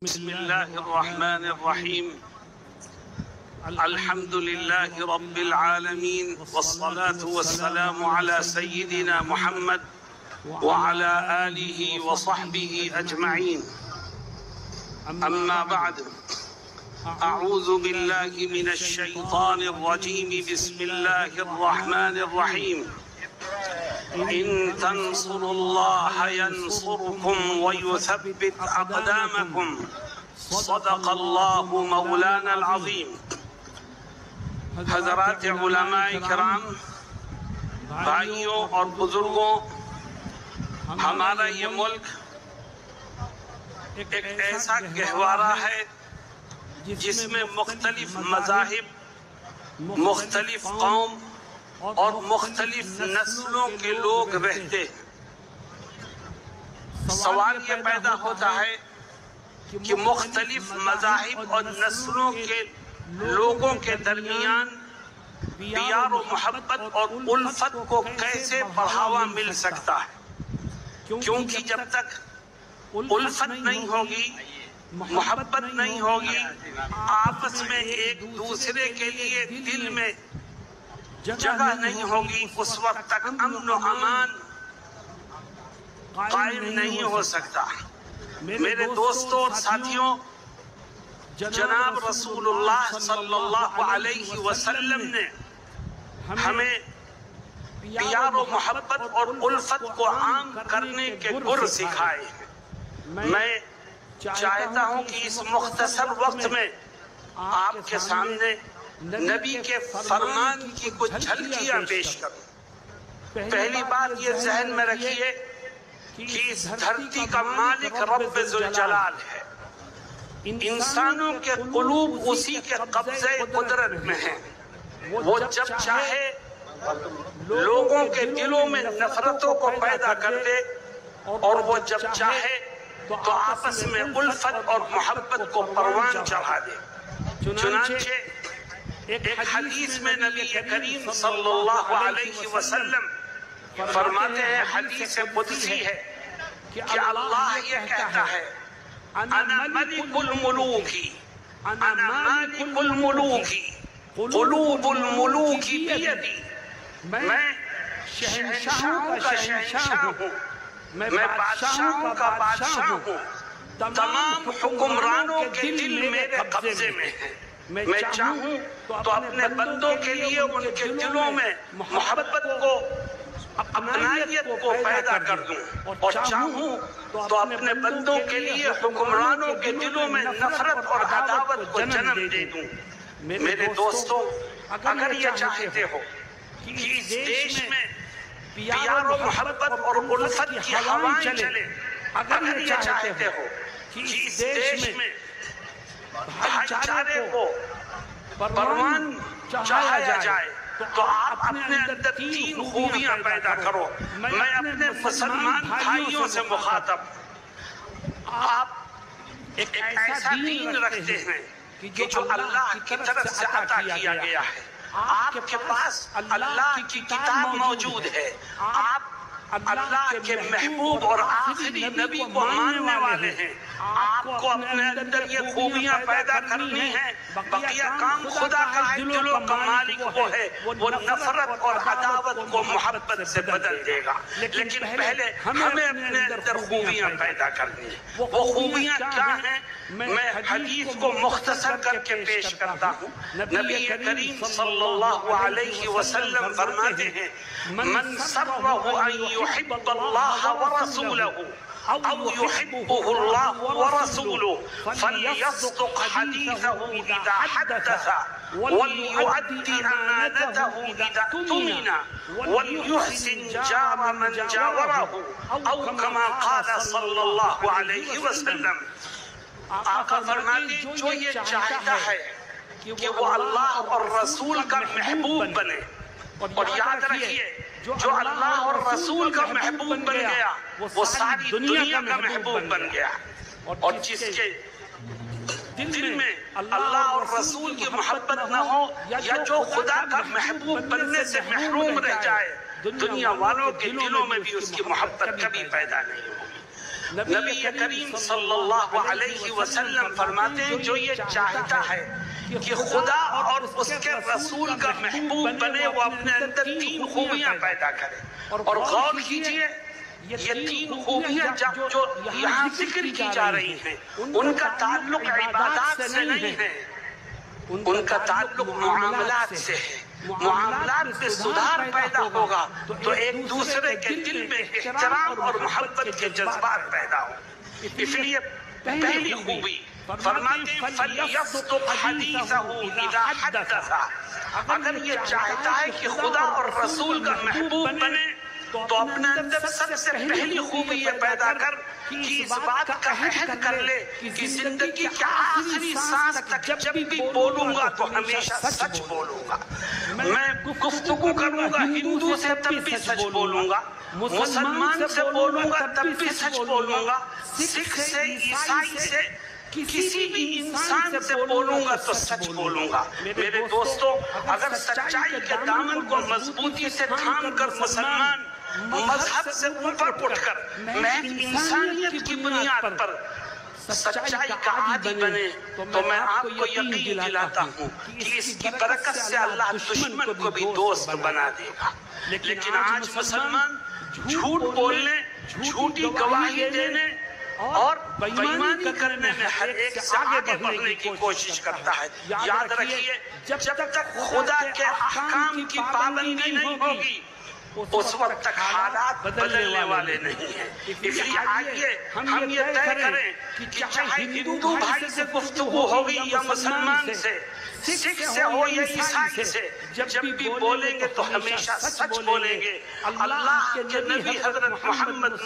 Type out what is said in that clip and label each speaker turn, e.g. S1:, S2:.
S1: بسم الله الرحمن الرحيم. الحمد لله رب العالمين، والصلاة والسلام على سيدنا محمد وعلى آله وصحبه أجمعين. أما بعد، أعوذ بالله من الشيطان الرجيم. بسم الله الرحمن الرحيم. إن تنصروا الله ينصركم ويثبت أقدامكم. صدق الله مولانا العظیم. حضرات علماء کرام، بھائیوں اور بزرگوں، ہمارا یہ ملک ایک ایسا گہوارہ ہے جس میں مختلف مذاہب، مختلف قوم اور مختلف نسلوں کے لوگ رہتے ہیں۔ سوال یہ پیدا ہوتا ہے کہ مختلف مذاہب اور نسلوں کے لوگوں کے درمیان پیار و محبت اور الفت کو کیسے بڑھاوا مل سکتا ہے؟ کیونکہ جب تک الفت نہیں ہوگی، محبت نہیں ہوگی، آپس میں ایک دوسرے کے لیے دل میں جگہ نہیں ہوگی، اس وقت تک امن و امان قائم نہیں ہو سکتا۔ میرے دوستوں اور ساتھیوں، جناب رسول اللہ صلی اللہ علیہ وسلم نے ہمیں پیار و محبت اور الفت کو عام کرنے کے گر سکھائے ہیں۔ میں چاہتا ہوں کہ اس مختصر وقت میں آپ کے سامنے نبی کے فرمان کی کچھ جھلکیاں پیش کروں۔ پہلی بات یہ ذہن میں رکھیے کہ اس دھرتی کا مالک رب ذوالجلال ہے۔ انسانوں کے قلوب اسی کے قبضے قدرت میں ہیں۔ وہ جب چاہے لوگوں کے دلوں میں نفرتوں کو پیدا کر دے، اور وہ جب چاہے تو آپس میں الفت اور محبت کو پروان چڑھا دے۔ چنانچہ ایک حدیث میں نبی کریم صلی اللہ علیہ وسلم فرماتے ہیں، حدیث قدسی ہے کہ اللہ یہ کہتا ہے، انا ملک الملوک، انا مالک الملوک، قلوب الملوک بیدی۔ میں شہنشاہوں کا شہنشاہ ہوں، میں بادشاہوں کا بادشاہ ہوں، تمام حکمرانوں کے دل میرے قبضے میں ہیں۔ میں چاہوں تو اپنے بندوں کے لیے ان کے دلوں میں محبت کو، اپنائیت کو پیدا کر دوں، اور چاہوں تو اپنے بندوں کے لیے حکمرانوں کے دلوں میں نفرت اور عداوت کو جنم دے دوں۔ میرے دوستوں، اگر یہ چاہتے ہو کہ اس دیش میں پیار و محبت اور الفت کی ہوائیں چلے، اگر یہ چاہتے ہو کہ اس دیش میں بھائی چارے کو پروان چڑھایا جائے، تو آپ اپنے اندر تین خوبیاں پیدا کرو۔ میں اپنے مسلمان بھائیوں سے مخاطب، آپ ایک ایسا دین رکھتے ہیں کہ جو اللہ کی طرف سے عطا کیا گیا ہے۔ آپ کے پاس اللہ کی کتاب موجود ہے، آپ اللہ کے محبوب اور آخری نبی کو ماننے والے ہیں۔ آپ کو اپنے اندر یہ خوبیاں پیدا کرنی ہیں۔ بقیہ کام خدا کا ہے، دلوں کا مالک وہ ہے، وہ نفرت اور عداوت کو محبت سے بدل دے گا۔ لیکن پہلے ہمیں اپنے اندر خوبیاں پیدا کرنی ہیں۔ وہ خوبیاں کیا ہیں؟ میں حدیث کو مختصر کر کے پیش کرتا ہوں۔ نبی کریم صلی اللہ علیہ وسلم فرماتے ہیں، من سرہ ان يحب اللہ ورسولہ او يحبه اللہ ورسولہ فلیصدق حدیثہ اذا حدث وليؤدي امانته اذا اؤتمن وليحسن جار من جاوره او كما قال صلی اللہ علیہ وسلم۔ آقا فرماتے جو یہ چاہتا ہے کہ وہ اللہ اور رسول کا محبوب بنے، اور یاد رکھیے جو اللہ اور رسول کا محبوب بن گیا وہ ساری دنیا کا محبوب بن گیا، اور جس کے دل میں اللہ اور رسول کی محبت نہ ہو، یا جو خدا کا محبوب بننے سے محروم رہ جائے، دنیا والوں کے دلوں میں بھی اس کی محبت کبھی پیدا نہیں ہوگی۔ نبی کریم صلی اللہ علیہ وسلم فرماتے ہیں جو یہ چاہتا ہے کہ خدا اور اس کے رسول کا محبوب بنے وہ اپنے اندر 3 خوبیاں پیدا کرے. اور غور کیجئے یہ 3 خوبیاں جو یہاں ذکر کی جا رہی ہیں ان کا تعلق عبادات سے نہیں ہے، ان کا تعلق معاملات سے ہے. معاملات میں سدھار پیدا ہوگا تو ایک دوسرے کے دل میں احترام اور محبت کے جذبات پیدا ہوں. اس لیے پہلی خوبی فرماتے ہیں فَلْيَصْدُقْ حَدِيثَهُ إِذَا حَدَّثَ. اگر یہ چاہتا ہے کہ خدا اور رسول کا محبوب بنے تو اپنے اندر سب سے پہلی خوبی یہ پیدا کر کہ اس بات کا عہد کر لے کہ زندگی کے آخری سانس تک جب بھی بولوں گا تو ہمیشہ سچ بولوں گا. میں گفتگو کروں گا ہندو سے تب بھی سچ بولوں گا، مسلمان سے بولوں گا تب بھی سچ بولوں گا، سکھ سے عیسائی سے کسی بھی انسان سے بولوں گا تو سچ بولوں گا. میرے دوستو، اگر سچائی کے دامن کو مضبوطی سے تھام کر مسلمان مذہب سے اوپر اٹھ کر محض انسانیت کی بنیاد پر سچائی کا عادی بنے تو میں آپ کو یقین دلاتا ہوں کہ اس کی برکت سے اللہ دشمن کو بھی دوست بنا دے گا. لیکن آج مسلمان جھوٹ بولنے، جھوٹی گواہی دینے اور بےایمانی کرنے میں ہر ایک سے آگے بڑھنے کی کوشش کرتا ہے. یاد رکھیے جب تک خدا کے احکام کی پابندی نہیں ہوگی اس وقت تک حالات بدلنے والے نہیں ہیں. اس لیے آئیے ہم یہ طے کریں کہ چاہے ہندو بھائی سے گفتگو ہوگی یا مسلمان سے، سکھ سے ہو یا عیسائی سے، جب بھی بولیں گے تو ہمیشہ سچ بولیں گے. اللہ کے نبی حضرت محمد